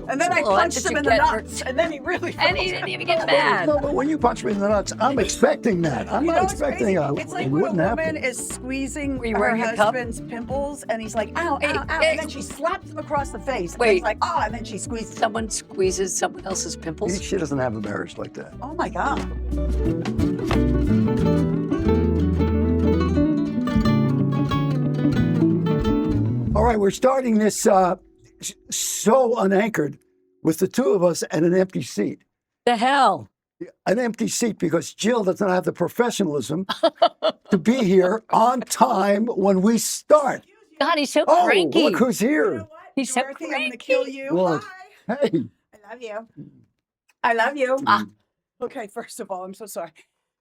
And then I punched him in the nuts, and then he really. And he didn't even get mad. No, but when you punch me in the nuts, I'm expecting that. I'm not expecting It's like when a woman is squeezing Were you her wearing your cup? husband's pimples, and he's like, ow, Hey, ow, ow, hey. and then she slaps him across the face. Wait. And he's like, oh, and then she squeezes. Someone squeezes someone else's pimples. She doesn't have a marriage like that. Oh my God. All right, we're starting this so unanchored with the two of us and an empty seat. The hell? An empty seat because Jill doesn't have the professionalism to be here on time when we start. God, he's so Oh, cranky. look who's here. He's so Dorothy, I'm gonna cranky. kill you. Look. Hi. Hey. I love you. I love you. Ah. Okay, first of all, I'm so sorry.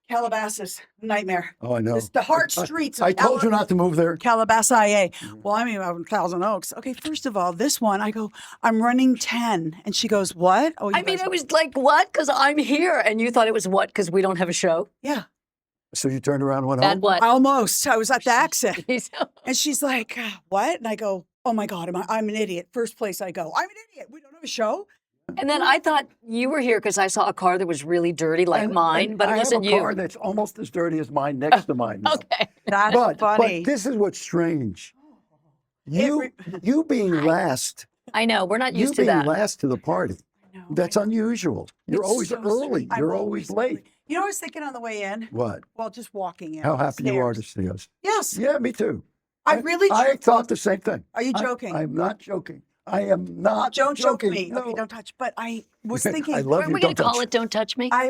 Calabasas, nightmare. Oh, I know. It's the heart streets of I told you not to move there. Calabasas, IA. Well, I mean, I'm in Thousand Oaks. Okay, first of all, this one, I go, I'm running 10. And she goes, what? Oh, you I mean, guys- it was like, what? Because I'm here. And you thought it was what? Because we don't have a show? Yeah, So you turned around and went Bad home? what? almost. I was at the exit. He's- And she's like, what? And I go, oh my God, I'm an idiot. First place I go, I'm an idiot. We don't have a show. And then I thought you were here because I saw a car that was really dirty like mine, but it I wasn't have a you. car that's almost as dirty as mine next to mine. now. Okay. That's But funny. this is what's strange. You being last, I know. We're not you used to being that. last to the party. No, That's unusual. You're It's always so early. strange. I'm You're always late. early. You know what I was thinking on the way in? What? Well, just walking in. How happy you are to stairs. see us. Yes. Yeah, me too. I really I thought the same thing. Are you joking? I'm not joking. I am not Don't choke joking. me. No. Okay, don't touch. But I was thinking, I love Are you. we going Don't to call touch. it Don't Touch Me? I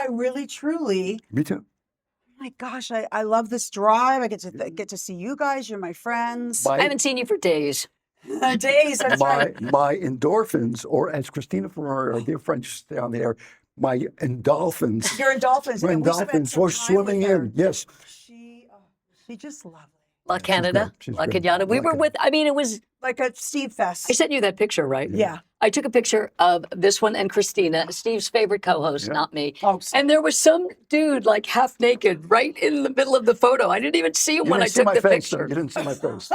really, truly, Me too. my gosh, I love this drive. I get to see you guys. You're my friends. I haven't seen you for days. Days, that's right. my endorphins, or as Christina Ferrari, our dear friend, used to say on the air, my endorphins. You're in dolphins. My and we spent endorphins some were time swimming with her. in. Yes. She just lovely. La Canada, She's La great. Canada. We La were Canada. with, I mean, it was, Like a Steve Fest. I sent you that picture, right? Yeah. I took a picture of this one and Christina, Steve's favorite co-host, Yeah. not me. Oh, And there was some dude like half naked right in the middle of the photo. I didn't even see him You when I didn't see took my the face. picture. You didn't see my face.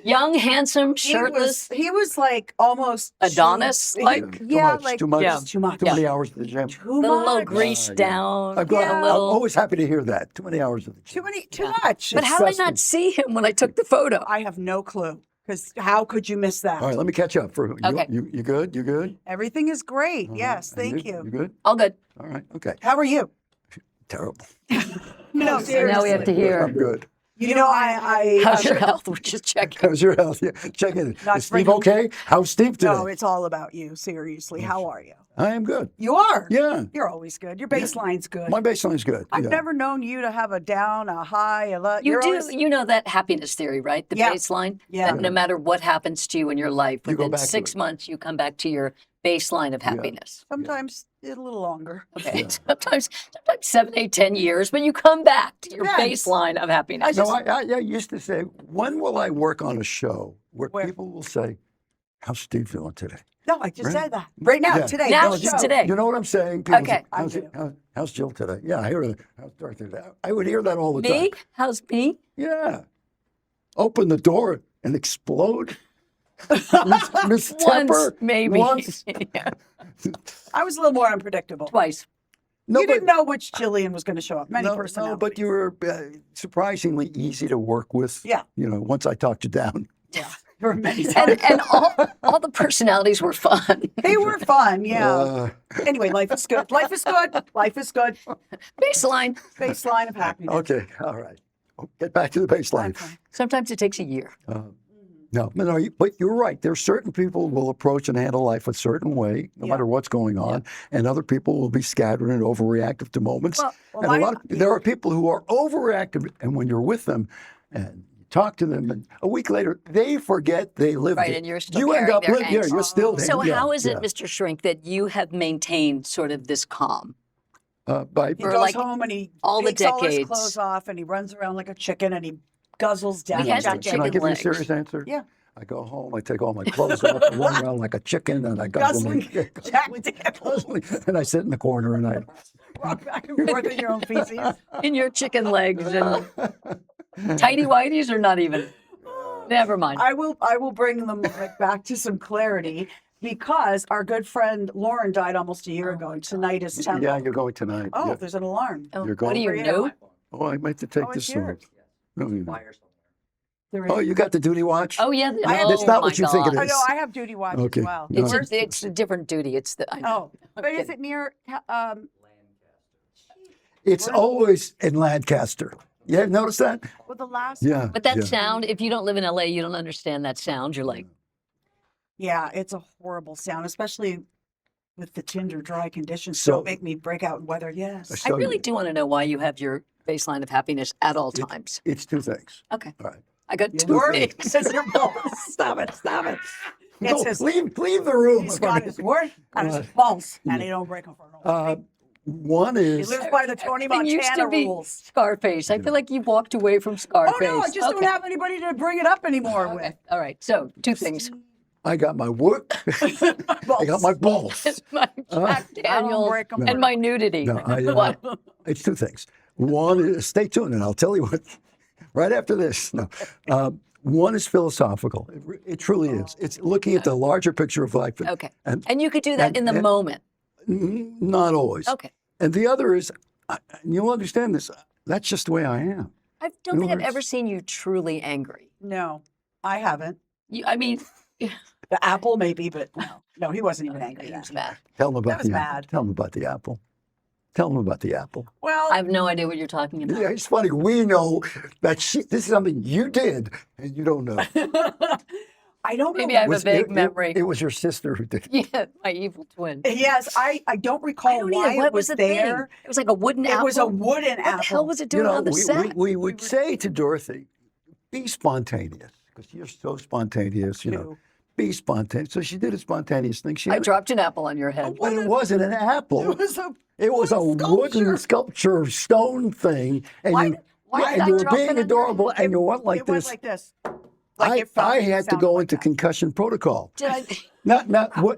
Young, handsome, shirtless. He was like almost Adonis, too- like? yeah, much, like too much. Yeah. too much. Too many hours at the gym. Too A little much. greased Yeah. down. I'm, glad, Yeah. I'm a little. always happy to hear that. Too many hours at the gym. Too much. But how did I disgusting. not see him when I took the photo? I have no clue. Because how could you miss that? All right, let me catch up. Okay. You good? You good? Everything is great. Uh-huh. Yes, And thank You you. good? All good. All right. Okay. How are you? Terrible. No, So now we have to hear. I'm good. You know, I How's your health? We're just checking. How's your health? Yeah. Check in. Not Is Steve bringing- okay? How's Steve today? No, it's all about you. Seriously, how are you? I am good. You are. Yeah. You're always good. Your baseline's good. My baseline's good. I've yeah. never known you to have a down, a high, a low. You You're do, always- you know that happiness theory, right? The Yeah. baseline? Yeah. That no matter what happens to you in your life, You go within back to 6 it. months, you come back to your baseline of happiness. sometimes a little longer. Okay. Yeah. Sometimes 7, 8, 10 years, but you come back to your Yes. baseline of happiness. No, I used to say, when will I work on a show where Where? people will say, how's Steve feeling today? No, I just Right? said that. Right now, Yeah. today. Now, this just show. today. You know what I'm saying? People Okay. say, I how's, do. how's Jill today? Yeah, I hear that. How's Dorothy today? I would hear that all the Me? time. How's me? Yeah. Open the door and explode. Miss Once, Temper. maybe. Once. Yeah. I was a little more unpredictable. Twice. No, You didn't know which Jillian was going to show up. Many no, personalities. but you were surprisingly easy to work with. Yeah. You know, once I talked you down. Yeah, there were many. And all the personalities were fun. They were fun, yeah. Uh, Anyway, life is good. Life is good. Life is good. Baseline. Baseline of happiness. okay. All right. Get back to the baseline. Okay. Sometimes it takes a year. No, but you're right. There are certain people who will approach and handle life a certain way, no Yeah. matter what's going on, and other people will be scattered and overreactive to moments. Well, And there are people who are overreactive, and when you're with them and you talk to them, and a week later they forget they lived Right, it. and you're still you end carrying up their living. Yeah, angst. you're still. So yeah, how is it, yeah. Mr. Shrink, that you have maintained sort of this calm? By He For goes like home and he all the takes all his decades. clothes off and he runs around like a chicken and he guzzles down. He has to Jack- check Can I chicken give you a legs. serious answer? Yeah. I go home, I take all my clothes off, I run around like a chicken, and I guzzle Guzzling Jack Daniels. and I sit in the corner and I. Walk back and forth in your own feces. In your chicken legs and tidy whities or not even? Never mind. I will bring them back to some clarity because our good friend Lauren died almost a year ago, and tonight is temple. Yeah, you're going tonight. Oh, Yeah. there's an alarm. Oh, You're what do going you for you. know? Oh, I might have to take Oh, this it's off. yours. No, you don't. There Oh, is. you got the duty watch? Oh yeah, That's not what you think it God. is. Oh no, I have duty watch Okay. as well. No. It's a different duty. It's the I know. Oh, but is it near? It's always in Lancaster. You have noticed that? Well, the last. Yeah. But that yeah. sound, if you don't live in LA, you don't understand that sound. You're like, Yeah, it's a horrible sound, especially with the tinder dry conditions. So- Don't make me break out in weather. Yes. I So really do want to know why you have your baseline of happiness at all times. It's two things. Okay, All right. I got You two work things. because you're both. Stop it. Stop it. No, It's his, leave the room. he's got his word and his balls, and he don't break them for no reason. One He is lives by the Tony It used to Montana be rules. Scarface. I feel like you've walked away from Oh Scarface. no, I just don't have anybody to bring it up anymore with. Okay. All right. So two things. I got my work. I got my balls. My Jack Daniels break 'em. and my nudity. No, What? It's two things. One is, stay tuned, and I'll tell you what. Right after this, no. One is philosophical. It truly is. It's looking at the larger picture of life. Okay. And And you could do that in the and- moment. not always. Okay. And the other is, and you'll understand this. That's just the way I am. I don't think I've Yours. ever seen you truly angry. No, I haven't. I mean, The apple maybe, but no, he wasn't even angry. he was then. mad. Tell them about was the apple. bad. Tell them about the apple. Tell them about the apple. Well, I have no idea what you're talking about. Yeah, it's funny. We know that this is something you did, and you don't know. I don't know. Maybe I have a Was- vague it- memory. It was your sister who did. Yeah, my evil twin. Yes, I don't recall I don't why either. What it was the there. thing? It was like a wooden It apple. was a wooden What apple. the hell was it doing on the set? we would say to Dorothy, be spontaneous, because you're so spontaneous, you know. Too. Be spontaneous. So she did a spontaneous thing. She I had, dropped an apple on your head. but it wasn't an apple. It was a wooden sculpture stone thing, and Why- you, why yeah, did and I you were drop it being on your adorable, head? and you went like it went this. like this. Like it felt I like it had to sounded go like into that. concussion protocol. Did I?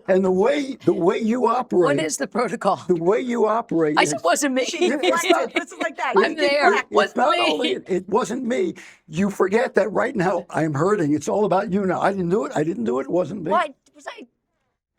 And the way you operate. What is the protocol? the way you operate? I is- said, wasn't me. She deflected. This is like that. I'm there. It's Wasn't not me. only it wasn't me. You forget that right now I'm hurting. It's all about you now. I didn't do it. I didn't do it. It wasn't me. Why was I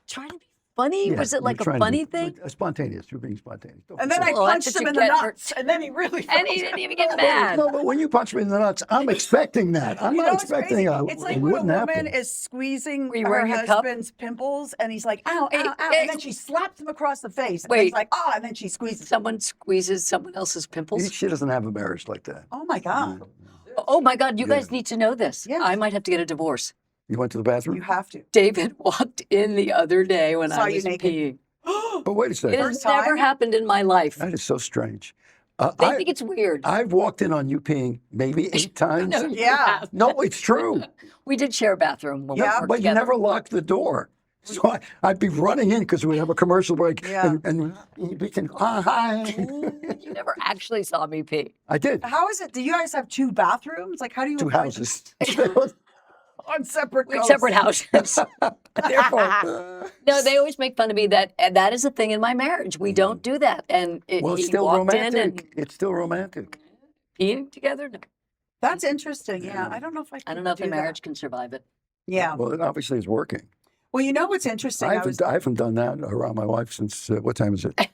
trying to be funny? Yeah, Was it you're like a trying to funny be- thing? Spontaneous. You're being spontaneous. Don't And be then I silly. Well, that's punched what him you in the get for- nuts, and then he really. And he didn't even get Well, mad. no, but when you punch me in the nuts, I'm expecting that. I'm You not know what's expecting crazy? a It's like when a wooden woman apple. is squeezing Were you her wearing a cup? husband's pimples, and he's like, "Ow, Hey, ow, ow," hey. and then she slaps him across the face. And Wait. he's like, "Oh," and then she squeezes. Someone squeezes someone else's pimples. She doesn't have a marriage like that. Oh my god, Oh my God, you Yeah. guys need to know this. Yes. I might have to get a divorce. You went to the bathroom? you have to. David walked in the other day when Saw I you was naked. peeing. But wait a It second. has First never time? happened in my life. That is so strange. They think it's weird. I've walked in on you peeing maybe 8 times. No, you Yeah. have. No, it's true. We did share a bathroom when we Yeah, worked But you together. never locked the door. So I'd be running in because we'd have a commercial break. Yeah. And you'd be saying, hi. You never actually saw me pee. I did. How is it? Do you guys have 2 bathrooms? Like, how do you 2 avoid- houses. on separate? We have coasts? separate houses. Therefore, no, they always make fun of me that that is a thing in my marriage. We don't do that. And Well, it's he still walked in and romantic. It's still romantic. peeing together. No, That's interesting. Yeah, I don't know if I. I don't know if do a that. marriage can survive it. Yeah. Well, it obviously is working. Well, you know what's interesting? I haven't done that around my wife since, what time is it?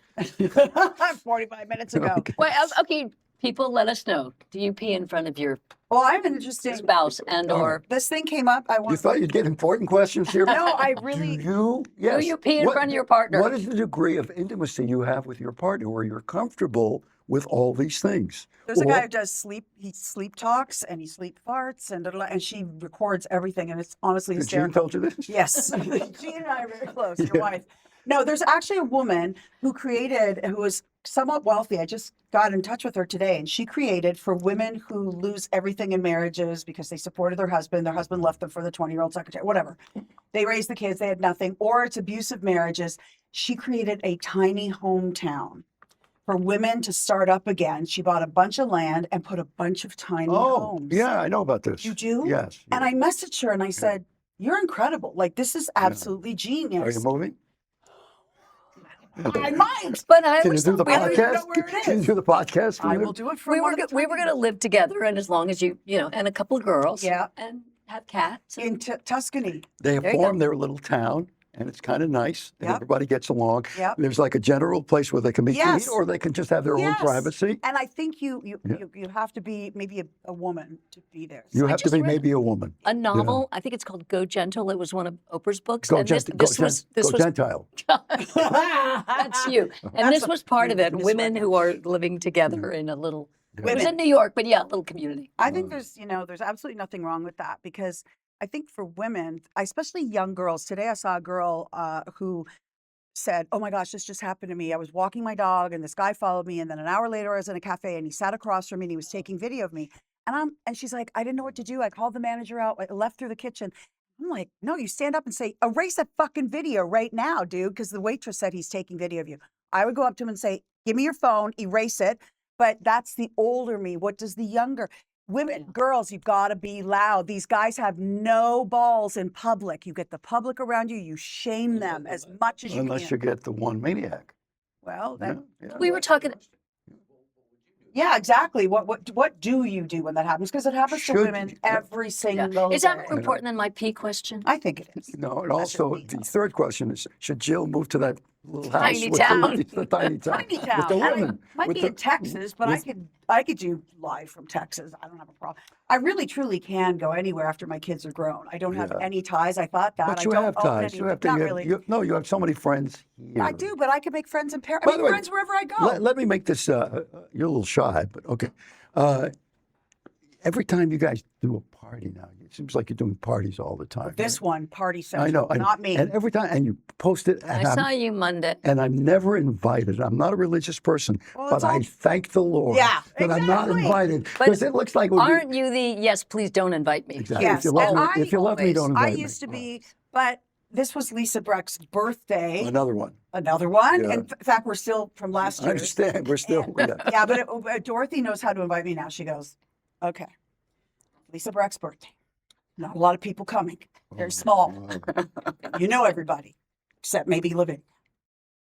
45 minutes ago. Okay. Well, okay, people, let us know. Do you pee in front of your Well, I have an interesting. spouse and or This thing came up. I You want. thought you'd get important questions here? No, I really. Do you? Yes. do you pee in What- front of your partner? What is the degree of intimacy you have with your partner where you're comfortable with all these things? There's a Or- guy who does sleep. He sleep talks and he sleep farts and she records everything, and it's honestly Did Jean hysterical. told you this? Yes, Jean and I are very close. Your Yeah. wife. No, there's actually a woman who was somewhat wealthy. I just got in touch with her today, and she created for women who lose everything in marriages because they supported their husband left them for the 20-year-old secretary, whatever. They raised the kids, they had nothing, or it's abusive marriages. She created a tiny hometown for women to start up again. She bought a bunch of land and put a bunch of tiny Oh, homes. yeah, I know about this. You do? Yes. And I messaged her and I said, "You're incredible. Like, this is absolutely Are genius." you moving? I might. But I Can you was do the we were- don't even podcast? know where it Can you is. do the podcast? I will do it for we one were of the we were times. going to live together, and as long as you know, and a couple of girls. Yeah. And have cats. in Tuscany. They have There you go. formed their little town, and it's kind of nice. And Yep. everybody gets along. Yep. There's like a general place where they can meet to Yes. eat, or they can just have their own Yes. privacy. And I think you Yeah. have to be maybe a woman to be there. You So I have to just be read maybe a woman. a novel. I think it's called Go Gentle. It was one of Oprah's books. Go, and this was Gentile. that's you. And this was part of it. Miss Women Wagner. who are living together in a little. It was Women. in New York, but yeah, a little community. I think there's absolutely nothing wrong with that, because I think for women, especially young girls, today I saw a girl who said, "Oh my gosh, this just happened to me. I was walking my dog and this guy followed me, and then an hour later I was in a cafe and he sat across from me and he was taking video of me." And she's like, "I didn't know what to do. I called the manager out. I left through the kitchen." I'm like, "No, you stand up and say, erase that fucking video right now, dude," because the waitress said he's taking video of you. I would go up to him and say, "Give me your phone, erase it." But that's the older me. What does the younger women, girls, you've got to be loud. These guys have no balls in public. You get the public around you, you shame them as much as you Unless you can. get the one maniac. Well, Yeah, then, yeah. We were talking. yeah, exactly. What do you do when that happens? Because it happens to Should women you- every single Is that day. more important than my pee question? I think it is. No, and That's your also the details. third question is: should Jill move to that little house Tiny with town. the tiny town Tiny with town. the I mean, women? might with be the- in Texas, but with- I could do live from Texas. I don't have a problem. I really truly can go anywhere after my kids are grown. I don't have Yeah. any ties. I thought that. But I you don't have own ties. any. You have to. Not You really. you have so many friends here. I do, but I can make friends in Paris. By I the make way, friends wherever I go. Let me make this. You're a little shy, but okay. Every time you guys do a party now, it seems like you're doing parties all the time. This one, Party I Central, know. not me. And every time, and you post it, I and saw you Monday. I'm never invited. I'm not a religious person, Well, but it's I all- thank the Lord Yeah, that I'm not exactly. invited But because it looks like it would be- Aren't you the yes, please don't invite me? Exactly. Yes, If you love and me, if you love me, always- don't I invite me. used to be, but this was Lisa Breck's birthday. Another one. Another one. Yeah. In fact, we're still from last I year. understand. We're still. Yeah. Yeah, but Dorothy knows how to invite me now. She goes, "Okay, Lisa Breck's birthday. Not a lot of people coming. Very small. You know everybody, except maybe Living,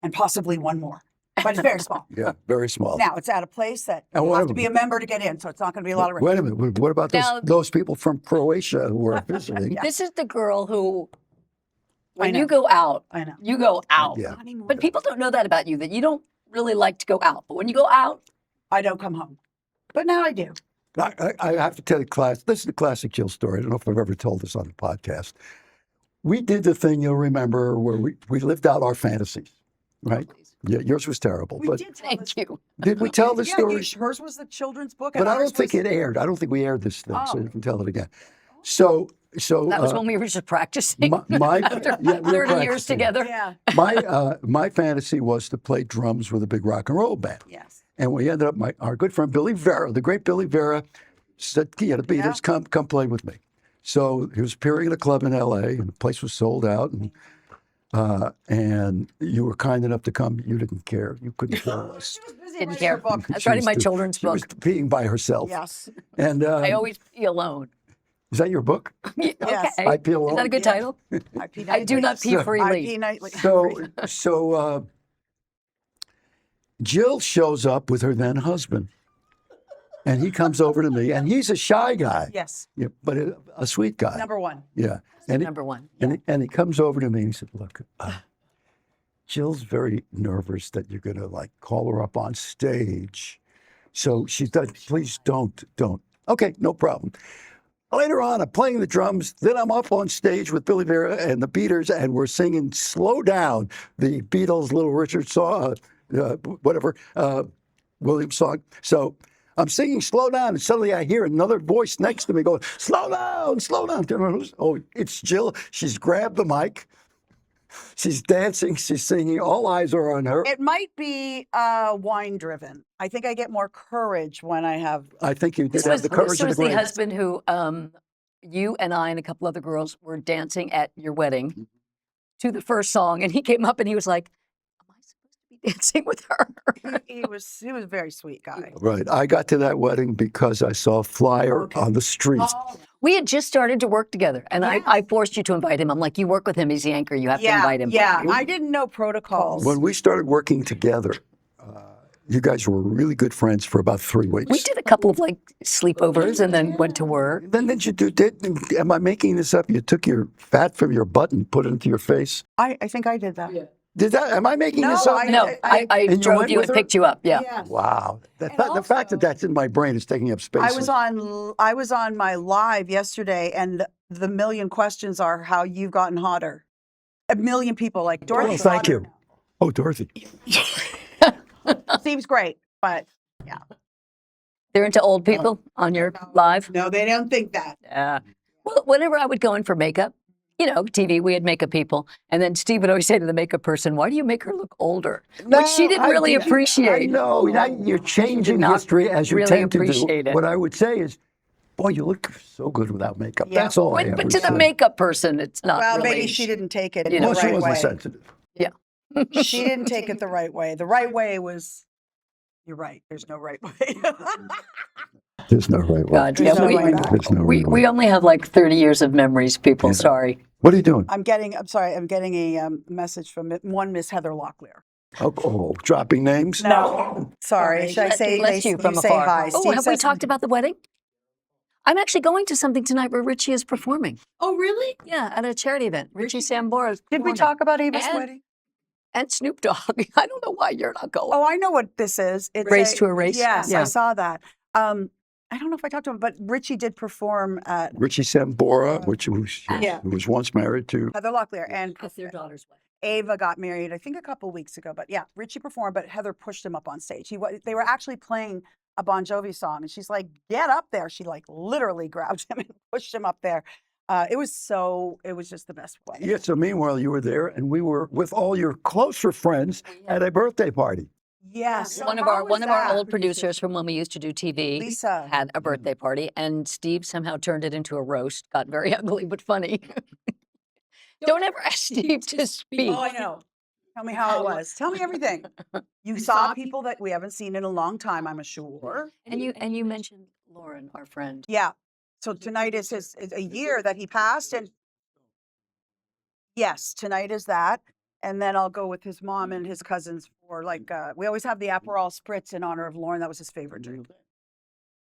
and possibly one more. But it's very small. Yeah, very small. Now it's at a place that And you what have to about- be a member to get in, so it's not going to be a lot of Wait a minute. What about Now- those people from Croatia who are visiting? This is the girl who, I when know. you go out, I know. you go out. Yeah. Not anymore. But people don't know that about you, that you don't really like to go out. But when you go out, I don't come home. But now I do. I have to tell you, this is a classic Jill story. I don't know if I've ever told this on the podcast. We did the thing, you'll remember, where we lived out our fantasies, right? Yeah, yours was terrible. We but did tell thank this. you. did we tell the Yeah, story? hers was the children's book. But and I don't ours think was- it aired. I don't think we aired this thing, so Oh. you can tell it again. So That was when we were just practicing. my After yeah, we were 30 years practicing. together. Yeah. My fantasy was to play drums with a big rock and roll band. Yes. And we ended up, our good friend Billy Vera, the great Billy Vera, said, "Yeah, the Beatles, come play with me." So he was appearing at a club in L.A. and the place was sold out, and you were kind enough to come. You didn't care. You couldn't care less. She was busy Didn't writing care. her book. I was She writing my was children's She was book. being by herself. Yes. And I always pee alone. is that your book? Okay. Yes. I pee alone. Is that a good Yeah. title? I pee I do nightly. not pee So- I freely. pee nightly. So Jill shows up with her then husband, and he comes over to me, and he's a shy guy, Yes. yeah, but a sweet guy. Number one. Yeah. And he, Number one. and he comes over to me and he said, "Look, Jill's very nervous that you're going to like call her up on stage. So she does, please don't. Okay, no problem." Later on, I'm playing the drums. Then I'm up on stage with Billy Vera and the Beaters, and we're singing "Slow Down," the Beatles' Little Richard song, Williams song. So I'm singing "Slow Down," and suddenly I hear another voice next to me going, "Slow down, slow down." Oh, it's Jill. She's grabbed the mic. She's dancing. She's singing. All eyes are on her. It might be wine driven. I think I get more courage when I have. I think you did This have was, the courage this of was the the grave. husband who you and I and a couple other girls were dancing at your wedding to the first song. And he came up and he was like, "Am I supposed to be dancing with her?" He was a very sweet guy. Right. I got to that wedding because I saw a flyer Okay. on the street. Oh, We had just started to work together. And Yes. I forced you to invite him. I'm like, you work with him. He's the anchor. You have to yeah, invite him. yeah. I didn't know protocols. When we started working together, you guys were really good friends for about 3 weeks. We did a couple of like sleepovers and then went to work. Then did you am I making this up? You took your fat from your butt and put it into your face? I think I did that. Am I making this No, up? No, I And you drove went you with and her? picked you up. Yeah. Yes. Wow. The And fact that also- that's in my brain is taking up space. I was on my live yesterday, and the million questions are how you've gotten hotter. A million people like Dorothy. Oh, thank you. Oh, Dorothy. Seems great, but yeah. They're into old people on your live. No, they don't think that. Yeah. Well, whenever I would go in for makeup, TV, we had makeup people. And then Steve would always say to the makeup person, why do you make her look older? Which she didn't really appreciate. I know. You're changing not history as you really tend to do. appreciate it. What I would say is, boy, you look so good without makeup. Yeah. That's all I ever But to the said. makeup person, it's not Well, really. maybe she didn't take it You the know, Well, she right wasn't way. sensitive. She didn't take it the right way. The right way was, you're right. There's no right way. There's no right way. God, There's yeah, no we, way back. There's no right way. we only have like 30 years of memories, people. Yeah. Sorry. What are you doing? I'm getting a message from one Miss Heather Locklear. Oh, dropping names? No, sorry. Should I say Bless you from say afar. hi? Oh, Steve have we says- talked about the wedding? I'm actually going to something tonight where Richie is performing. Oh, really? Yeah, at a charity event. Richie Sambora is Did we performing. talk about Ava's And- wedding? And Snoop Dogg. I don't know why you're not going. Oh, I know what this is. It's Race to a Race? Yes, Yeah. I saw that. I don't know if I talked to him, but Richie did perform at Richie Sambora, Yeah. who was once married to. Heather Locklear, and That's their daughter's wedding. Ava got married, I think, a couple weeks ago. But yeah, Richie performed, but Heather pushed him up on stage. They were actually playing a Bon Jovi song, and she's like, "Get up there!" She like literally grabbed him and pushed him up there. It was just the best wedding. Yeah, so meanwhile, you were there, and we were with all your closer friends at a birthday party. Yes. One of our old producers from when we used to do TV Lisa. had a birthday party, and Steve somehow turned it into a roast. Got very ugly but funny. Don't ever ask Steve to speak. Oh, I know. Tell me how it was. Tell me everything. You saw people that we haven't seen in a long time, I'm sure. And you mentioned Lauren, our friend. Yeah. So tonight is a year that he passed, and yes, tonight is that. And then I'll go with his mom and his cousins for we always have the Aperol Spritz in honor of Lauren. That was his favorite drink.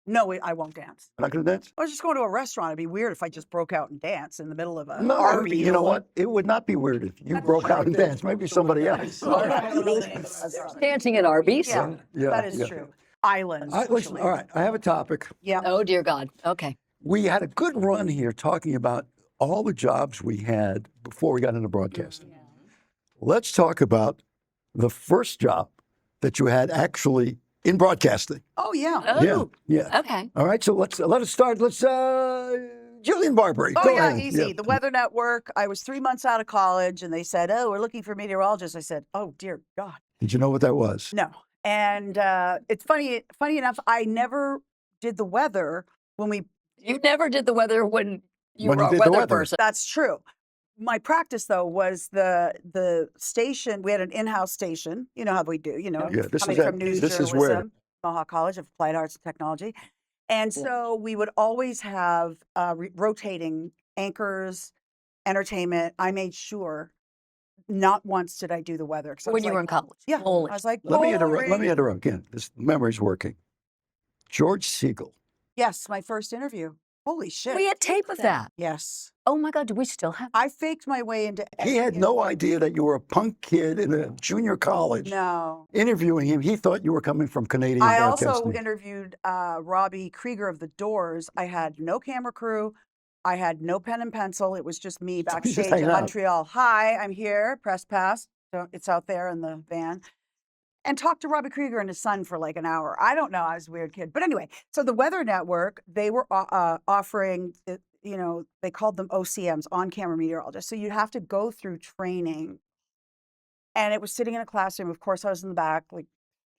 No, I won't dance. Not going to dance? I was just going to a restaurant. It'd be weird if I just broke out and danced in the middle of a No, Arby's. you know what? It would not be weird if you broke out and danced. Maybe somebody else. Dancing at Arby's. Yeah, Yeah, that is yeah. true. Islands. Listen, all right, I have a topic. Yeah. Oh dear God. Okay. We had a good run here talking about all the jobs we had before we got into broadcasting. Let's talk about the first job that you had actually in broadcasting. Oh, yeah. Oh. Yeah. Okay. All right, so let us start. Jillian Barbary. Oh, go yeah, ahead. easy. The Weather Network. I was 3 months out of college, and they said, "Oh, we're looking for meteorologists." I said, "Oh, dear God, Did you know what that was? no." And it's funny enough, I never did the weather when we. You never did the weather when you When were you a did the weather weather. person. That's true. My practice though was the station. We had an in-house station. You know how we do. You know, Yeah, this coming is from at- news this is journalism, where- Mohawk College of Applied Arts and Technology, and so we would always have rotating anchors, entertainment. I made sure not once did I do the weather. 'Cause I When was you were like, in college. yeah, Holy. I was like, Let me boring. interrupt again. This memory's working. George Siegel. Yes, my first interview. Holy shit. We had tape of that. Yes. Oh my God, do we still have? I faked my way into He had no idea that you were a punk kid in a junior college. No. Interviewing him, he thought you were coming from Canadian I also Broadcasting. interviewed Robbie Krieger of The Doors. I had no camera crew. I had no pen and pencil. It was just me just backstage in hanging out. Montreal. Hi, I'm here. Press pass. So it's out there in the van. And talked to Robbie Krieger and his son for like an hour. I don't know. I was a weird kid. But anyway, so the Weather Network, they were offering, they called them OCMs, on-camera meteorologists. So you'd have to go through training. And it was sitting in a classroom. Of course, I was in the back, like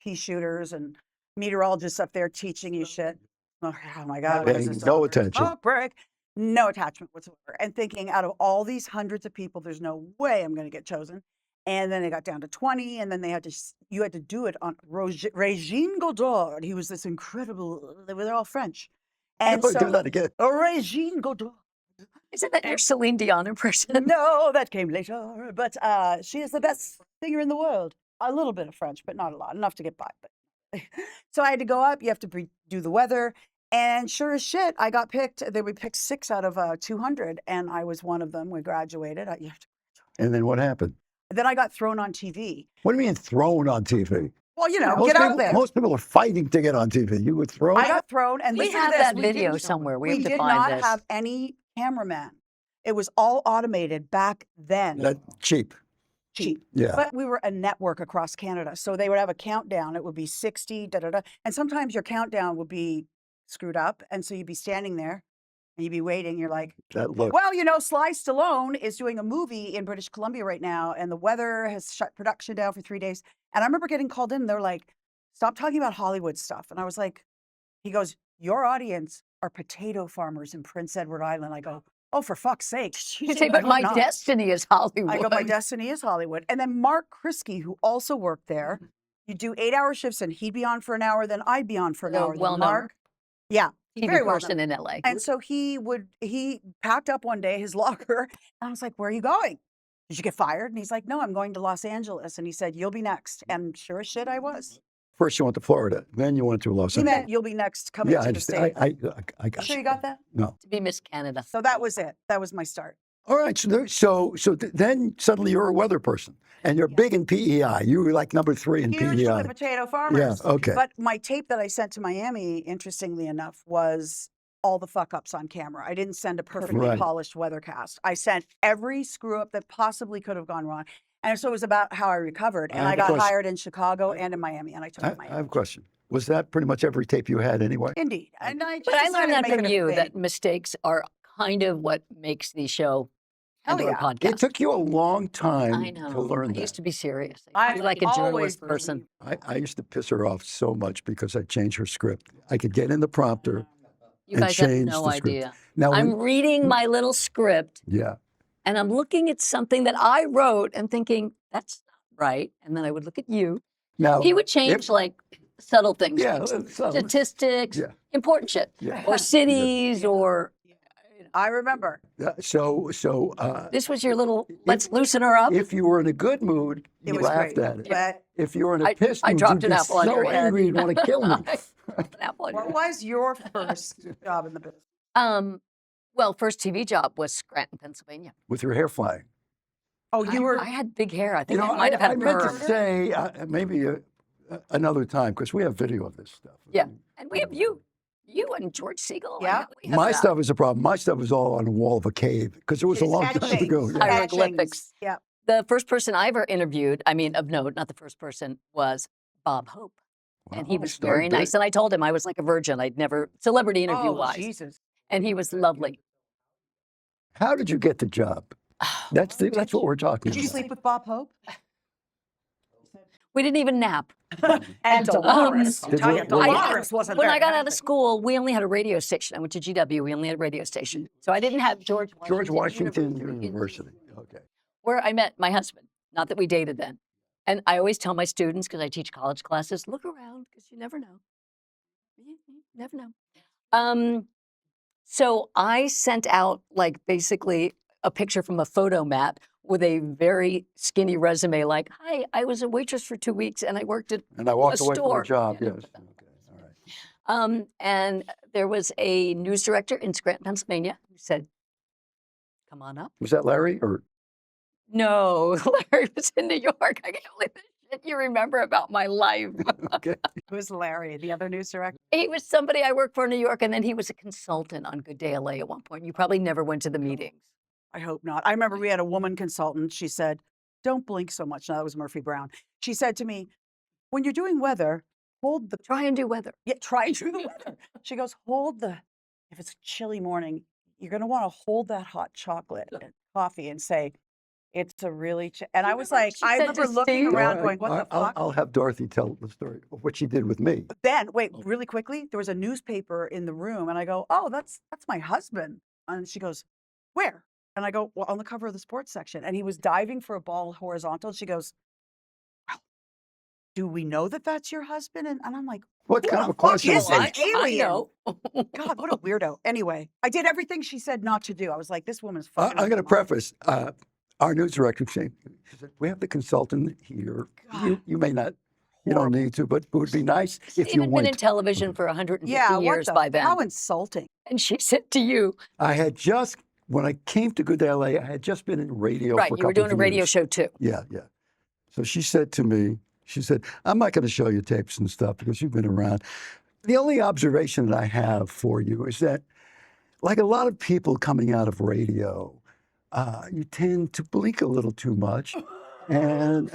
pea shooters and meteorologists up there teaching you shit. Oh my God. what is Paying this no over? attention. Smoke break. No attachment whatsoever. And thinking out of all these hundreds of people, there's no way I'm going to get chosen. And then they got down to 20, and then you had to do it on Régine Godard. He was this incredible, they're all French. And do so, that again. Régine Godard. Isn't that your Celine Dion impression? No, that came later. But she is the best singer in the world. A little bit of French, but not a lot. Enough to get by. But So I had to go up. You have to do the weather. And sure as shit, I got picked. They would pick 6 out of 200, and I was one of them. We graduated. You have to, And then what happened? then I got thrown on TV. What do you mean thrown on TV? Well, Most get out people, of there. Most people are fighting to get on TV. You were thrown. I got thrown, and We listen have to this. that video somewhere. We have to did find not this. have any cameraman. It was all automated back then. That cheap. Cheap. Yeah. But we were a network across Canada. So they would have a countdown. It would be 60, da da da. And sometimes your countdown would be screwed up. And so you'd be standing there and you'd be waiting. You're like, That look. well, Sly Stallone is doing a movie in British Columbia right now, and the weather has shut production down for 3 days. And I remember getting called in, and they're like, stop talking about Hollywood stuff. And I was like, he goes, your audience are potato farmers in Prince Edward Island. I go, oh, for fuck's sake. You say, I but hope my not." destiny is Hollywood. I go, my destiny is Hollywood. And then Mark Krisky, who also worked there, you do 8-hour shifts, and he'd be on for an hour, then I'd be on for an So hour. Then well-known Mark, yeah, TV very well person in LA. and so he packed up one day his locker, and I was like, where are you going? Did you get fired? And he's like, no, I'm going to Los Angeles. And he said, you'll be next. And sure as shit, I was. First you went to Florida, then you went to Los He Angeles. meant you'll be next coming Yeah, to I the understand. state. I got Sure you. you got that? No. To be Miss Canada. So that was it. That was my start. All right. Then suddenly you're a weather person, and you're big in PEI. You were like number 3 in Huge PEI. for potato farmers. Yeah. Okay. But my tape that I sent to Miami, interestingly enough, was all the fuck ups on camera. I didn't send a perfectly Right. polished weathercast. I sent every screw up that possibly could have gone wrong. And so it was about how I recovered. And I I have a got question. hired in Chicago and in Miami, and I took I Miami. have a question. Was that pretty much every tape you had anyway? Indeed. And I just But I decided learned to that make from it a you, thing. that mistakes are kind of what makes the show Hell and/or yeah. podcast. It took you a long time I know. to learn I that. used to be serious. I I feel like a always journalist person. I used to piss her off so much because I changed her script. I could get in the prompter You and guys have change no the script. idea. Now, I'm reading my little script yeah. and I'm looking at something that I wrote and thinking, that's not right. And then I would look at you. Now He would change like subtle things, Yeah, like subtle. statistics, Yeah. important shit, Yeah. or cities, or I remember. So this was your little, let's loosen her up. if you were in a good mood, It you was laughed great. at it. But If you were in a I- pissed I mood, dropped you'd an be apple on so your head. angry you'd want to kill me. An apple on your what head. was your first job in the business? Well, first TV job was Scranton, Pennsylvania. With your hair flying. Oh, you were. I had big hair. I think I I might have had a meant to perm. say maybe another time because we have video of this stuff. Yeah, and we have you and George Siegel. Yeah. We have My that. stuff is a problem. My stuff is all on the wall of a cave because it was a It's long time etchings. ago. Yeah. Hieroglyphics. Yeah. The first person I ever interviewed, I mean, of note, not the first person, was Bob Hope. And he Wow, was started very nice. big. And I told him I was like a virgin. I'd never, celebrity interview Oh, wise. Jesus. And he was lovely. How did you get the job? That's what we're talking Did you about. sleep with Bob Hope? We didn't even nap. And Dolores. Did Tell you- you, Dolores wasn't When there. I got out of school, we only had a radio station. I went to GW. We only had a radio station. So I didn't have George Washington University. University. Okay. Where I met my husband. Not that we dated then. And I always tell my students, because I teach college classes, look around, because you never know. You never know. So I sent out like basically a picture from a photo mat with a very skinny resume, like, hi, I was a waitress for 2 weeks and I worked at And I walked a away from store. the job. Yeah. Yes. Okay. All right. And there was a news director in Scranton, Pennsylvania, who said, come on up. Was that Larry or? No, Larry was in New York. I can't believe the shit you remember about my life. Okay. Who's Larry, the other news director? He was somebody I worked for in New York, and then he was a consultant on Good Day LA at one point. You probably never went to the meetings. I hope not. I remember we had a woman consultant. She said, don't blink so much. No, that was Murphy Brown. She said to me, when you're doing weather, hold the, Try and do weather. try and do the weather. She goes, if it's a chilly morning, you're going to want to hold that hot chocolate and coffee and say, it's a really, and I was remember what like, she I said remember to looking Steve? around All going, right. what the fuck? I'll have Dorothy tell the story of what she did with me. Then wait, really quickly, there was a newspaper in the room, and I go, "Oh, that's my husband." And she goes, "Where?" And I go, "Well, on the cover of the sports section." And he was diving for a ball horizontal. She goes, "Well, do we know that that's your husband?" And I'm like, What Who kind the of a fuck question is is this? that? Alien. know. God, what a weirdo. Anyway, I did everything she said not to do. I was like, "This woman's fucking." I'm going to up her mind." preface. Our news director saying, she said, we have the consultant here. You may not You don't need to, but it would be nice She's if you even been in went. television for 150 Yeah, what years the? by then. How insulting. And she said to you, I had just, when I came to Good Day LA, I had just been in radio right, for a you were couple doing of a radio years. show too. Yeah, yeah. So she said to me, she said, I'm not going to show you tapes and stuff because you've been around. The only observation that I have for you is that, like a lot of people coming out of radio, you tend to blink a little too much. And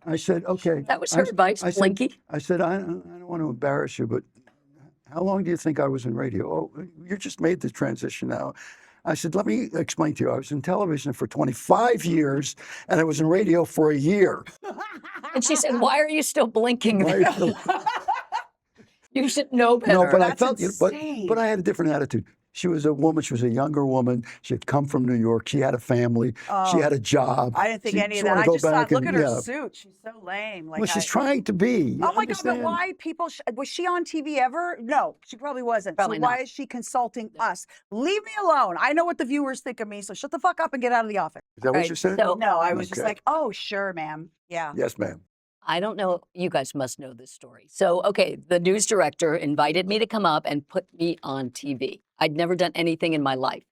I said, okay. That was her advice, blinky. I said, I don't want to embarrass you, but how long do you think I was in radio? Oh, you just made the transition now. I said, let me explain to you. I was in television for 25 years, and I was in radio for a year. And she said, why are you still blinking? Right? You should know better. No, but I That's felt, insane. but I had a different attitude. She was a woman. She was a younger woman. She had come from New York. She had a family. She had a job. I didn't think She- any she of that. wanted I to go just thought, back look and- at her yeah. suit. She's so lame. Like, Well, she's trying to be. You oh my God, but understand? why people, was she on TV ever? No, she probably wasn't. Probably so why not. is she consulting us? Leave me alone. I know what the viewers think of me, so shut the fuck up and get out of the office. Is that what Right, you said? so- No, I was just Okay. like, oh, sure, ma'am. Yeah. Yes, ma'am. I don't know. You guys must know this story. So, okay, the news director invited me to come up and put me on TV. I'd never done anything in my life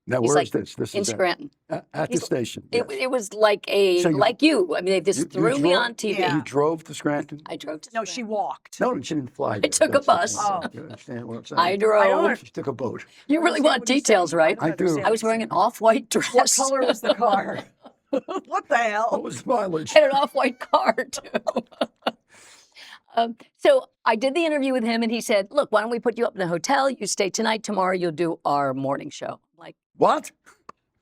Now, He's where like, is this? This in is Scranton. at the He's- station. It, yes. it was like a, So you- like you. I mean, they just You threw me drove- on TV. Yeah. You drove to Scranton? I drove to No, she Scranton. walked. No, she didn't fly. There. took a That's the bus. thing. Oh. You understand what I'm saying? I drove. She took a boat. You really want details, right? I do. I was wearing an off-white dress. What color was the car? What the hell? What was mileage? And an off-white car too. So I did the interview with him, and he said, "Look, why don't we put you up in a hotel? You stay tonight. Tomorrow, you'll do our morning show." I'm like, What?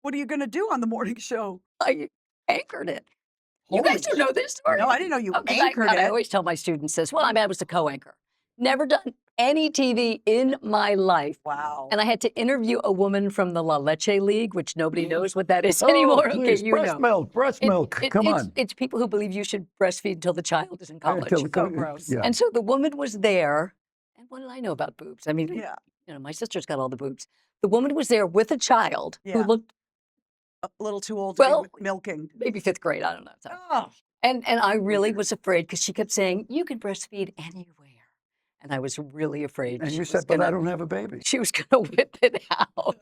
What are you going to do on the morning show? I anchored it. You Holy guys don't know this story. No, I didn't know you 'cause anchored I it. always tell my students this. Well, I was a co-anchor. Never done any TV in my life. Wow. And I had to interview a woman from the La Leche League, which nobody knows what that is anymore. Oh, please, Okay, you breast know. milk, breast milk. Come on. It's people who believe you should breastfeed until the child is in college. Until- gross. Yeah. And so the woman was there. And what did I know about boobs? I mean, Yeah. you know, my sister's got all the boobs. The woman was there with a child who Yeah. looked A little too old Well- to be milking. maybe fifth grade. I don't know. So- Oh. And I really was afraid because she kept saying, you can breastfeed anywhere. And I was really afraid. And she you was said, but I gonna- don't have a baby. She was going to whip it out.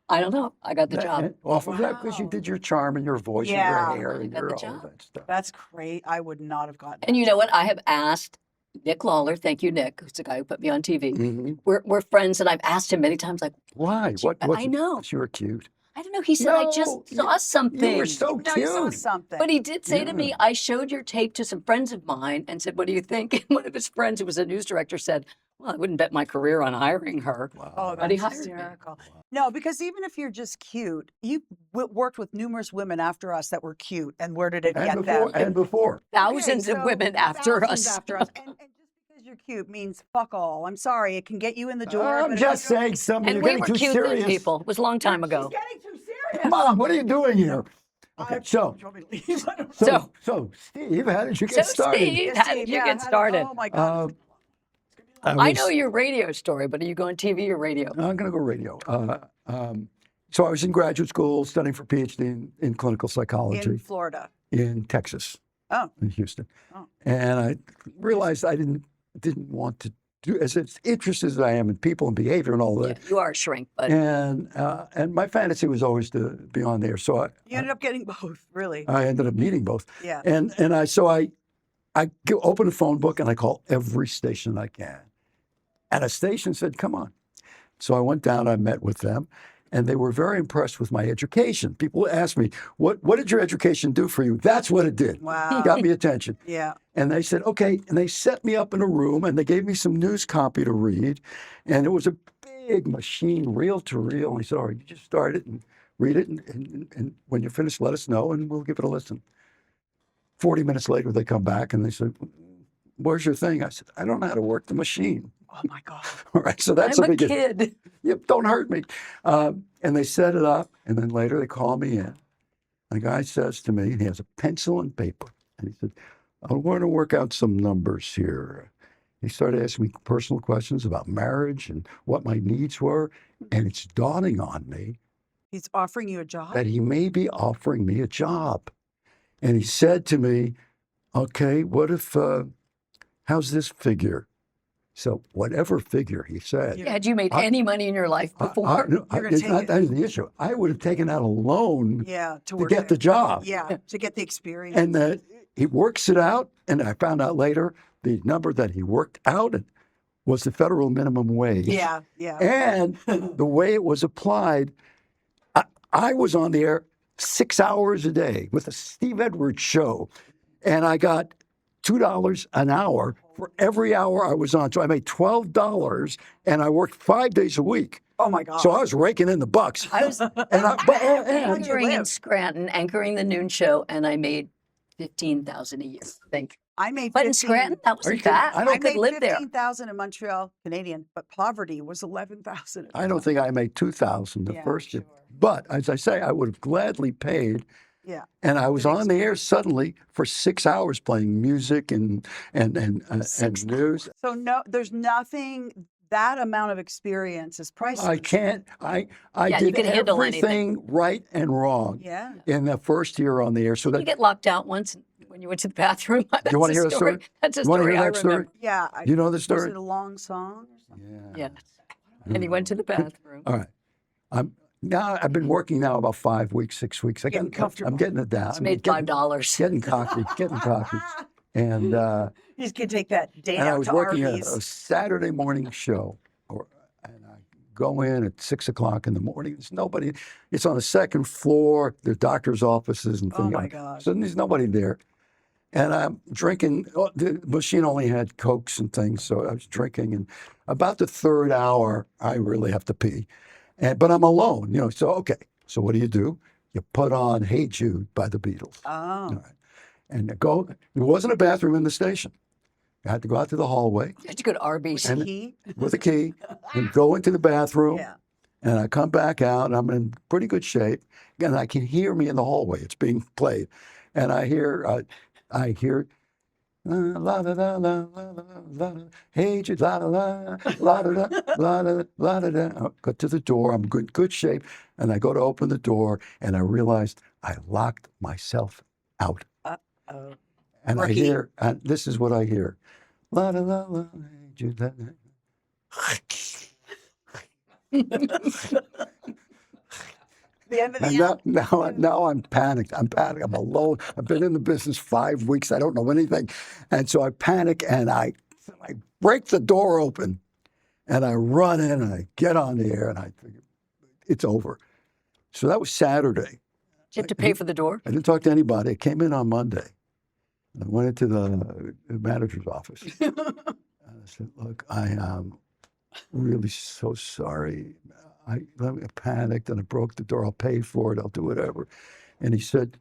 I don't know. I got the job. And off of that, because you Wow. did your charm and your voice Yeah. and your hair and Got your the all job. that stuff. That's great. I would not have gotten And you know what? I have asked Nick Lawler, thank you, Nick, who's the guy who put me on TV. Mhm. We're friends, and I've asked him many times, like, Why? What? I What's, know. You were cute. I don't know. He said, I No, just you- saw something. You were so No, you saw cute. something. But he did say to me, Yeah. I showed your tape to some friends of mine and said, what do you think? And one of his friends, who was a news director, said, well, I wouldn't bet my career on hiring her. Oh, But he that's hired me. hysterical. No, because even if you're just cute, you worked with numerous women after us that were cute. And where did it get And before, them? and before. Thousands Okay, of so women after thousands us. after us. And just because you're cute means fuck all. I'm sorry. It can get you in the door. I'm but if just you don't- saying something. And You're we getting were too cute serious. then, people. It was a long time ago. She's getting too serious. Mom, what are you doing here? Okay, so, Do you want me to leave? I don't know. so, Steve, how did you So, get started? Steve, Yes, how Steve, did you yeah, get how did- started? Oh my God. I know was- your radio story, but are you going TV or radio? I'm going to go radio. So I was in graduate school studying for PhD in clinical psychology In Florida. in Texas, Oh. in Houston. Oh. And I realized I didn't want to do, as interested as I am in people and behavior and all Yeah, that. you are a shrink, but And my fantasy was always to be on there. So You ended up getting both, really. I ended up needing both. Yeah. And I open a phone book and I call every station I can. And a station said, come on. So I went down, I met with them, and they were very impressed with my education. People asked me, what did your education do for you? That's what it did. Wow. Got me attention. Yeah. And they said, okay. And they set me up in a room and they gave me some news copy to read. And it was a big machine, reel to reel. And he said, all right, you just start it and read it. And when you're finished, let us know and we'll give it a listen. 40 minutes later, they come back and they said, where's your thing? I said, I don't know how to work the machine. Oh my God. All right. So that's I'm a big kid. Yep, don't hurt me. And they set it up, and then later they call me in. And the guy says to me, and he has a pencil and paper, and he said, I want to work out some numbers here. He started asking me personal questions about marriage and what my needs were, and it's dawning on me He's offering you a job? that he may be offering me a job. And he said to me, okay, what if, how's this figure? So whatever figure he said, Yeah. Had you made I- any money in your life before? no, You're gonna it's take not it. that is the issue. I would have taken out a loan Yeah, to to work get the there. job. Yeah, to get the experience. And he works it out. And I found out later the number that he worked out was the federal minimum wage. yeah, yeah. And the way it was applied, I was on the air 6 hours a day with the Steve Edwards show, and I got $2 an hour for every hour I was on. So I made $12, and I worked 5 days a week. Oh my God. So I was raking in the bucks. I was And and anchoring in live? Scranton, anchoring the noon show, and I made $15,000 a year. I think. I made But in 15. Scranton, that Are you wasn't kidding? bad. I I don't could made live there. 15,000 in Montreal, Canadian, but poverty was 11,000. I don't think I made 2,000 the Yeah, first year. sure. But as I say, I would have gladly paid. Yeah. And I was the on the air suddenly for 6 hours playing music and news. So no, there's nothing. That amount of experience is priceless. I can't. I Yeah, you did can handle everything right and wrong Yeah. in the first year on the air. So You that get locked out once when you went to the bathroom. That's you want to a hear the story? That's a You want to story hear I that story? remember. Yeah. You know the Was story? it a long song or something? Yeah. Yeah. And he went to the bathroom. All right. I've been working now about 5 weeks, 6 weeks. Getting comfortable. I'm getting it down. It's made $5. Getting cocky, and. You just can take that date And I out was to working Arby's. a Saturday morning show, and I go in at 6 o'clock in the morning. There's nobody. It's on the second floor. There's doctors' offices and Oh things. my God. So there's nobody there. And I'm drinking. The machine only had Cokes and things, so I was drinking. And about the third hour, I really have to pee. But I'm alone, So okay. So what do? You put on "Hey Jude" by the Beatles. Oh. All right. And go. There wasn't a bathroom in the station. I had to go out to the hallway You had to go to Arby's. And- He? with a key and go into the bathroom. Yeah. And I come back out and I'm in pretty good shape. And I can hear me in the hallway. It's being played. And I hear, la la la la la la la, hey Jude, la la la la la la la la la. I got to the door. I'm in good shape. And I go to open the door and I realized I locked myself out. Oh. And I Rookie. hear, and this is what I hear. La la la la, hey Jude, la, la. The end of the And hour. now I'm panicked. I'm alone. I've been in the business 5 weeks. I don't know anything. And so I panic and I break the door open and I run in and I get on the air and I figure it's over. So that was Saturday. You have to pay for the door. I didn't talk to anybody. I came in on Monday. I went into the manager's office. And I said, look, I am really so sorry. I panicked and I broke the door. I'll pay for it. I'll do whatever. And he said,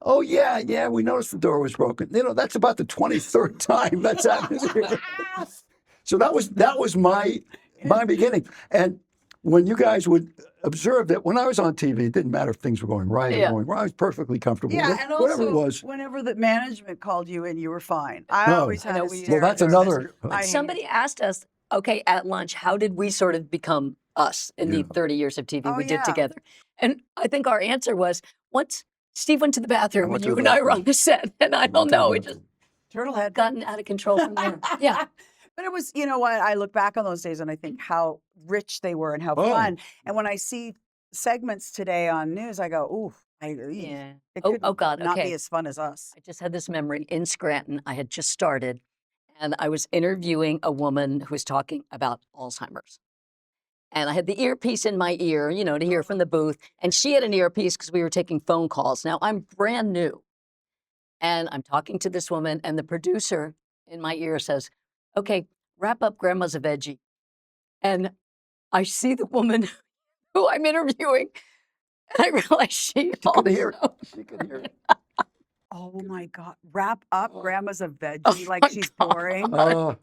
oh, yeah, we noticed the door was broken. That's about the 23rd time that's happened. So that was my beginning. And when you guys would observe that when I was on TV, it didn't matter if things were going right or Yeah. going wrong. I was perfectly comfortable. Yeah, and Whatever it also, was. whenever the management called you in, you were fine. I No. always I had know to we used stare Well, at that's her. another. I hate Somebody it. asked us, okay, at lunch, how did we sort of become us in the Yeah. 30 years of TV Oh, we yeah. did together? And I think our answer was, once Steve went to the bathroom went and to you the and I were bathroom. on the set, and I don't know, it just Turtle head. gotten out of control from there. Yeah. But it was, you know what? I look back on those days and I think how rich they were and how Oh. fun. And when I see segments today on news, I go, ooh, Yeah. it Oh, could oh God, not okay. be as fun as us. I just had this memory in Scranton. I had just started, and I was interviewing a woman who was talking about Alzheimer's. And I had the earpiece in my ear, to hear from the booth. And she had an earpiece because we were taking phone calls. Now, I'm brand new. And I'm talking to this woman, and the producer in my ear says, okay, wrap up Grandma's a veggie. And I see the woman who I'm interviewing, and I realize she could hear it. also- She could hear it. Oh my God. Wrap up Grandma's a veggie Oh like my she's God. boring.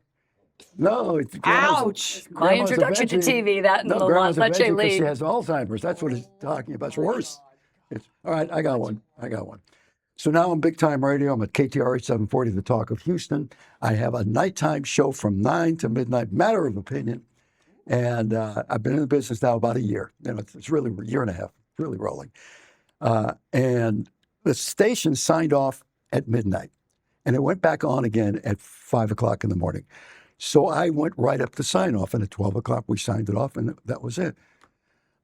No, it's Ouch. My grandma's a introduction to veggie. TV, that and No, the grandma's a Leche veggie because she Lead. has Alzheimer's. That's what it's talking about. It's worse. All right, I got one. So now I'm big time radio. I'm at KTRH 740, The Talk of Houston. I have a nighttime show from 9 to midnight, Matter of Opinion. And I've been in the business now about a year. It's really a year and a half, really rolling. And the station signed off at midnight, and it went back on again at 5 o'clock in the morning. So I went right up to sign off, and at 12 o'clock we signed it off, and that was it.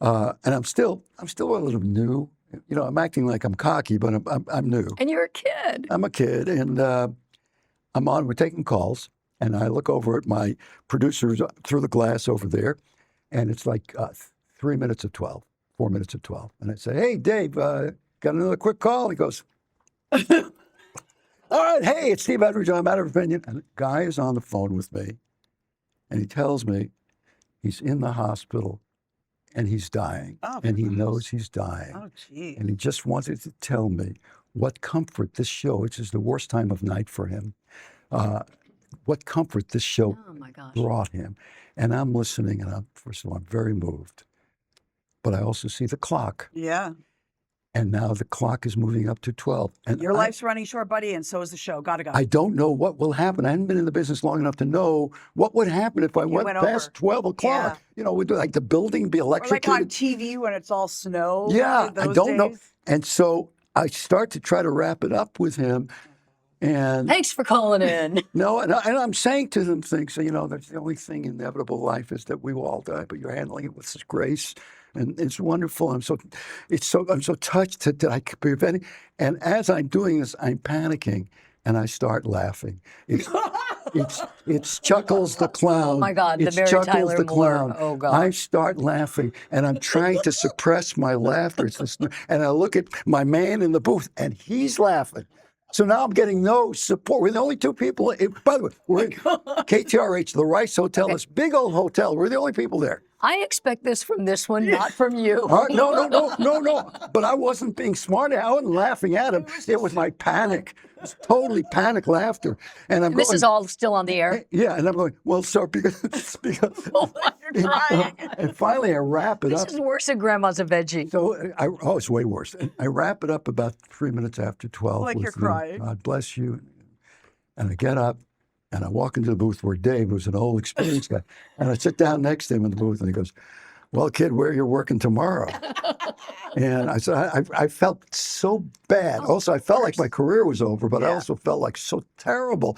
And I'm still a little new. You know, I'm acting like I'm cocky, but I'm new. And you're a kid. I'm a kid, and I'm on. We're taking calls, and I look over at my producers through the glass over there, and it's like 3 minutes of 12, 4 minutes of 12, and I say, "Hey, Dave, got another quick call?" He goes, "All right, hey, it's Steve Edwards. I'm out of opinion." And the guy is on the phone with me, and he tells me he's in the hospital and he's dying, Oh, and he goodness. knows he's dying. Oh, gee. And he just wanted to tell me what comfort this show, which is the worst time of night for him, what comfort this show Oh my gosh. brought him. And I'm listening, and first of all, I'm very moved. But I also see the clock, Yeah. and now the clock is moving up to 12. And Your life's running short, buddy, and so is the show. Gotta go. I don't know what will happen. I haven't been in the business long enough to know what would happen if I went went past over. 12 o'clock. You know, would like the building be or like electrocuted? on TV when it's all snow. Yeah, in I those don't know. days. And so I start to try to wrap it up with him. And Thanks for calling in. no, and I'm saying to them things, you know, that's the only thing inevitable in life is that we will all die, but you're handling it with such grace. And it's wonderful. I'm so touched that I could prevent it. And as I'm doing this, I'm panicking and I start laughing. It's Chuckles the clown. Oh my God, the It's Mary Chuckles Tyler the Moore. clown. Oh God. I start laughing and I'm trying to suppress my laughter. And I look at my man in the booth and he's laughing. So now I'm getting no support. We're the only two people. By the way, we're at KTRH, the Rice Hotel, this big old hotel. We're the only people there. I expect this from this one, not from you. No. But I wasn't being smart. I wasn't laughing at him. It was my panic. It was totally panic laughter. And I'm This going, is all still on the air. yeah. And I'm going, well, sir, because You're crying. and finally I wrap it This up. is worse than Grandma's a veggie. So it's way worse. And I wrap it up about 3 minutes after 12. Like you're with, crying. God bless you. And I get up and I walk into the booth where Dave, who's an old experienced guy, and I sit down next to him in the booth and he goes, "Well, kid, where are you working tomorrow?" And I said, I felt so bad. Also, I felt like my career was over, but I Yeah. also felt like so terrible.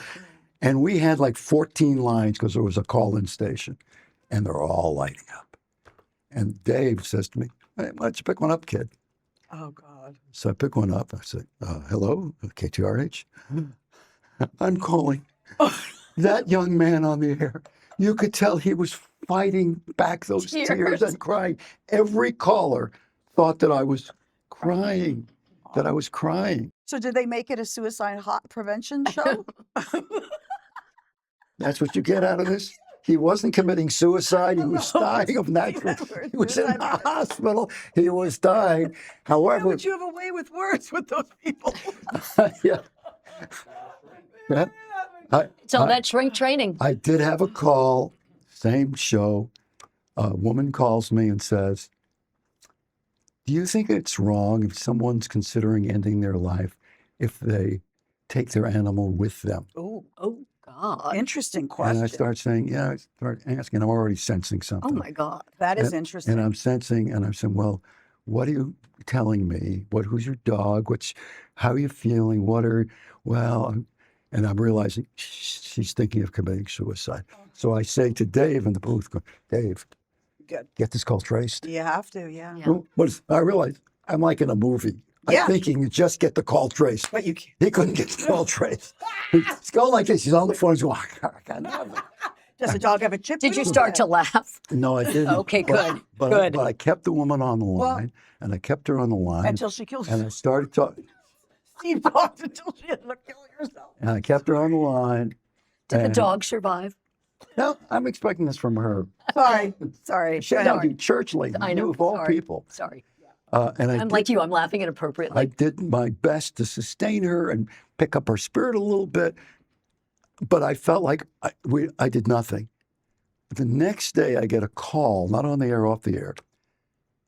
And we had like 14 lines because there was a call-in station, and they're all lighting up. And Dave says to me, "Hey, why don't you pick one up, kid?" Oh, God. So I pick one up. I said, "Hello, KTRH. I'm calling that young man on the air." You could tell he was fighting back those tears and crying. Every caller thought that I was crying, So did they make it a suicide prevention show? That's what you get out of this? He wasn't committing suicide. He was dying of natural. He was in the hospital. He was dying. Why However, would you have a way with words with those people? yeah. Yeah. It's all that shrink training. I did have a call, same show. A woman calls me and says, "Do you think it's wrong if someone's considering ending their life if they take their animal with them?" Oh, God. interesting question. And I start saying, yeah, I start asking. I'm already sensing Oh something. my God. That is And interesting. I'm sensing, and I'm saying, well, what are you telling me? Who's your dog? How are you feeling? And I'm realizing she's thinking of committing suicide. So I say to Dave in the booth, "Dave, Good. get this call traced." You have to, yeah. Yeah. I realize I'm like in a movie. Yeah. I'm thinking you just get the call traced. But you can't. He couldn't get the call traced. He's going like this. He's on the phone. He's going, "I can't have it." Does the dog have a chip? Did you in his start head? to laugh? No, I didn't. Okay, good, But good. I kept the woman on the line, and I kept her on the line, Until she kills and I started talking, Steve talked until she ended up killing herself. and I kept her on the line. Did the and- dog survive? No, I'm expecting this from her. Sorry. She's Go a ahead. church lady, I know. of all Sorry. people. Sorry. And I'm like you. I'm laughing inappropriately. I did my best to sustain her and pick up her spirit a little bit, but I felt like I did nothing. The next day, I get a call, not on the air, off the air,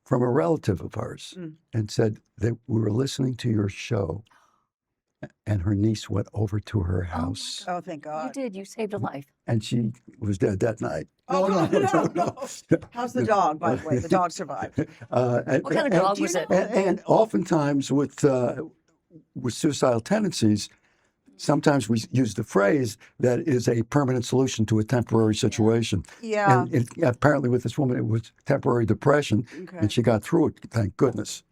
from a relative of hers, and said that we were listening to your show, and her niece went over to her house, Oh, thank You God. did. You saved a life. and she was dead that night. Oh, no. How's the dog, by the way? The dog survived. What What kind of dog was it? And oftentimes with with suicidal tendencies, sometimes we use the phrase that is a permanent solution to a temporary situation. Yeah. And apparently with this woman, it was temporary depression, Okay. and she got through it, thank goodness.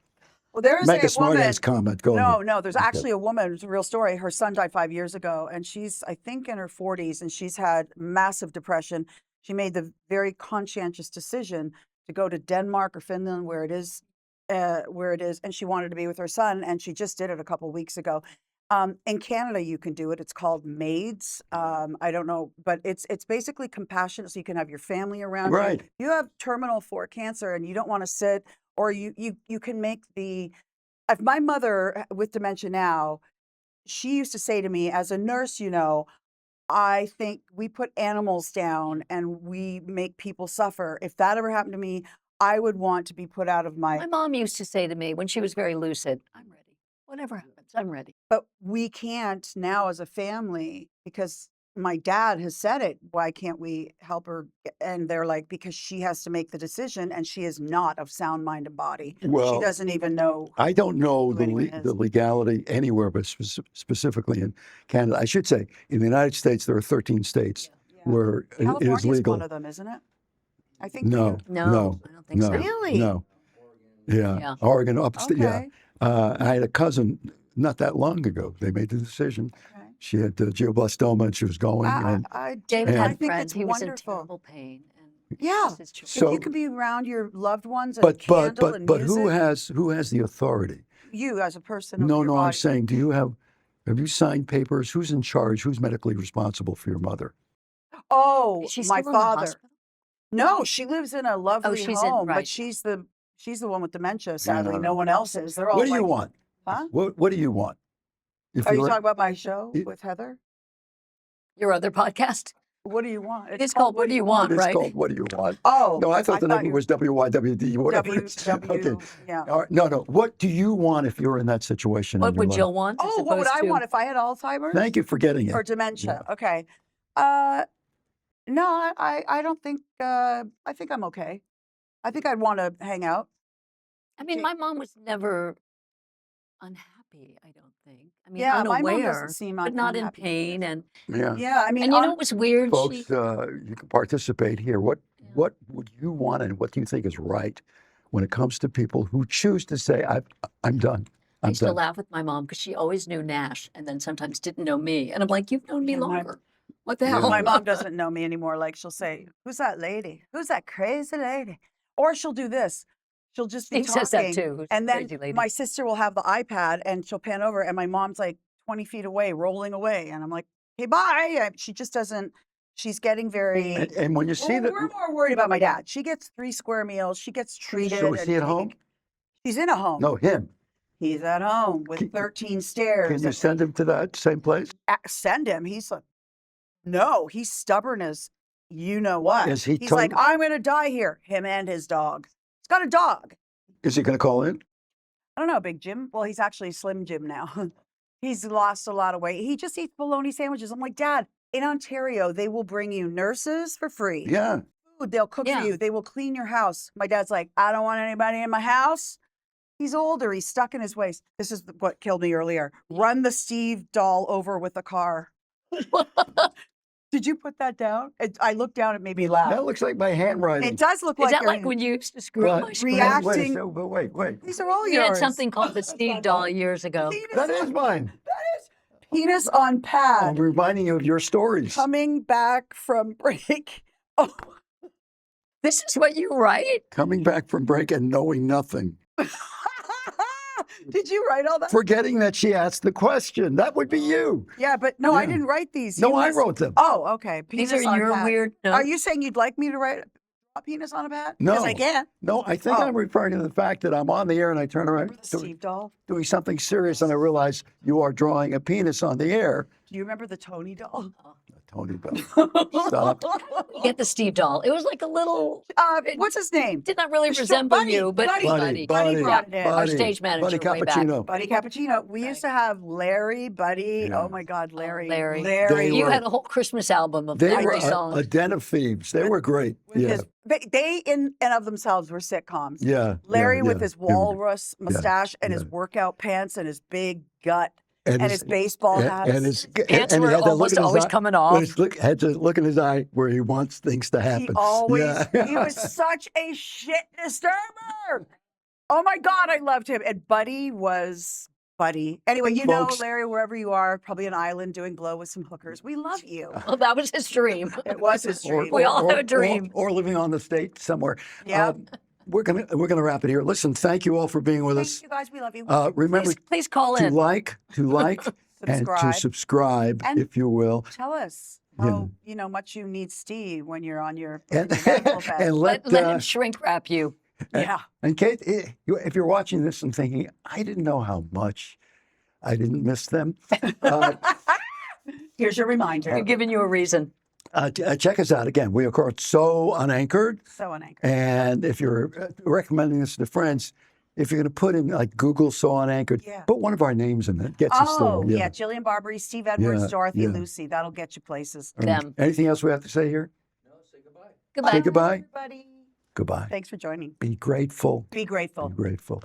Well, there is Make a a woman. smart-ass comment. Go No, ahead. no, there's Okay. actually a woman. It's a real story. Her son died 5 years ago, and she's, I think, in her 40s, and she's had massive depression. She made the very conscientious decision to go to Denmark or Finland, where it is, and she wanted to be with her son, and she just did it a couple weeks ago. In Canada, you can do it. It's called MAIDS. I don't know, but it's basically compassionate, so you can have your family around you. Right. You have terminal 4 cancer, and you don't want to sit, or you can make the. If my mother with dementia now, she used to say to me, as a nurse, I think we put animals down and we make people suffer. If that ever happened to me, I would want to be put out of My mom used to say to me when she was very lucid, I'm ready. Whatever happens, I'm ready. But we can't now as a family because my dad has said it. Why can't we help her? And they're like, because she has to make the decision and she is not of sound mind and body. She Well, doesn't even know. I don't know who anyone is. the legality anywhere, but specifically in Canada. I should say, in the United States, there are 13 states Yeah. where it is California's legal. one of them, isn't it? I think. No, No, I don't think no, so. Really? no. Yeah, Yeah. Oregon, upstate. Yeah, Okay. I had a cousin not that long ago. They made the decision. Okay. She had glioblastoma, and she was going. And David And- had I a think friend. it's He was in wonderful. terrible pain. And Yeah. this is true. If So- you can be around your loved ones and but a candle and but music, who has the authority? you as a person. Of No, your no. I'm body. saying, have you signed papers? Who's in charge? Who's medically responsible for your mother? Oh, Is she my still in the father. hospital? No, she lives in a lovely she's in- home, but right. she's the one with dementia. Sadly, no. no one else is. They're all What do you like, want? Huh? What do you want? If Are you were- talking about my show It- with Heather? Your other podcast? What do you want? It's called What Do You Want, It's right? called What Do You Want? Oh, No, I thought the number you- was WYWD, whatever it is. Okay. Yeah. All right. No. What do you want if you're in that situation? What in your would life? Jill want? as Oh, what would opposed I to- want if I had Alzheimer's Thank you for getting or it. dementia? Okay. No, I don't think. I think I'm okay. I think I'd want to hang out. I mean, Okay. my mom was never unhappy, I don't think. I mean, Yeah, my mom unaware, doesn't seem but not in unhappy. pain. And Yeah. Yeah, I mean, and you know what was weird? Folks, She, you can participate here. What would you want, and what do you think is right when it comes to people who choose to say, I'm done. I I'm used to done. laugh with my mom because she always knew Nash and then sometimes didn't know me. And I'm like, you've known me Yeah, my- longer. What the Yeah. hell? my mom doesn't know me anymore. Like she'll say, "Who's that lady? Who's that crazy lady?" Or she'll do this. She'll just be She says that talking, too. Who's and the then crazy lady? my sister will have the iPad, and she'll pan over, and my mom's like 20 feet away, rolling away, and I'm like, "Hey, bye." She just doesn't. She's getting very. And when you see Well, that, we're more worried about my dad. She gets 3 square meals. She gets treated. so is and he at taken- home? She's in a home. No, him. He's at home with Can- 13 stairs. Can you and- send him to that same place? Send him. He's like, no, he's stubborn as you know what. Is he He's like, totally- I'm going to die here. Him and his dog. He's got a dog. Is he going to call in? I don't know, Big Jim. Well, he's actually Slim Jim now. He's lost a lot of weight. He just eats bologna sandwiches. I'm like, Dad, in Ontario, they will bring you nurses for free. Yeah. Food, they'll cook Yeah. for you. They will clean your house. My dad's like, I don't want anybody in my house. He's older. He's stuck in his ways. This is what killed me earlier. Run the Steve doll over with a car. Did you put that down? I looked down. It made me laugh. That looks like my handwriting. It does look Is like that you're like when you used to screw up my But- screen? React- Wait, Reacting- but wait. These are all We yours. had something called the Steve doll years ago. That is mine. Penis on I'm pad. reminding you of your stories. Coming back from break. Oh, This is what you write? Coming back from break and knowing nothing. did you write all that? Forgetting that she asked the question. That would be you. Yeah, but no, I Yeah. didn't write these. No, You I must- wrote them. Oh, okay. These Penis are on your pad. weird Are notes. you saying you'd like me to write a penis on a pad? No. Because I can. No, I think Oh. I'm referring to the fact that I'm on the air and I turn around Remember the Steve doll? doing something serious and I realize you are drawing a penis on the air. Do you remember the Tony doll? Tony Bell. Stop. You get the Steve doll. It was like a little. What's his name? Did not really Sure, resemble Buddy, you, but Buddy. Buddy, brought it in. Our stage manager Buddy way back. Cappuccino. Buddy Cappuccino. We used to have Larry, Buddy. Yeah. Oh my God, Larry. Larry. They You were- had a whole Christmas album of They were Larry songs. a den of thieves. They were great. With Yeah. his, they in and of themselves were sitcoms. Yeah. Larry yeah, with yeah. his They were- walrus mustache and his yeah. workout pants and his big gut And and his baseball hats. And his Pants and he were had that look almost in his always eye- coming when off. his had to look in his eye where he wants things to happen. He always, Yeah. he was such a shit disturber. Oh my God, I loved him. And Buddy was Buddy. Anyway, you Folks. know, Larry, wherever you are, probably an island doing glow with some hookers. We love you. Well, that was his dream. It was his dream. We all have a dream. Or living on the state somewhere. Yeah. We're gonna wrap it here. Listen, thank you all for being with Thank us. you guys. We love you. Remember Please call to in. like, and to subscribe, And- if you will. Tell us Yeah. how much you need Steve when you're on your And, medical bed. and Let him shrink wrap you. Yeah. And Kate, if you're watching this and thinking, I didn't know how much I didn't miss them, Here's your reminder. We're giving you a reason. check us out. Again, we are called So Unanchored. So unanchored. And if you're recommending this to friends, if you're going to put in like Google So Unanchored, Yeah. put one of our names in it. Gets us Oh, there. yeah. Jillian Barbary, Steve Edwards, Yeah, Dorothy, yeah. Lucy. That'll get you places. Them. Anything else we have to say here? Goodbye. Say goodbye. Everybody. Goodbye. Thanks for joining. Be grateful. Be grateful. Be grateful.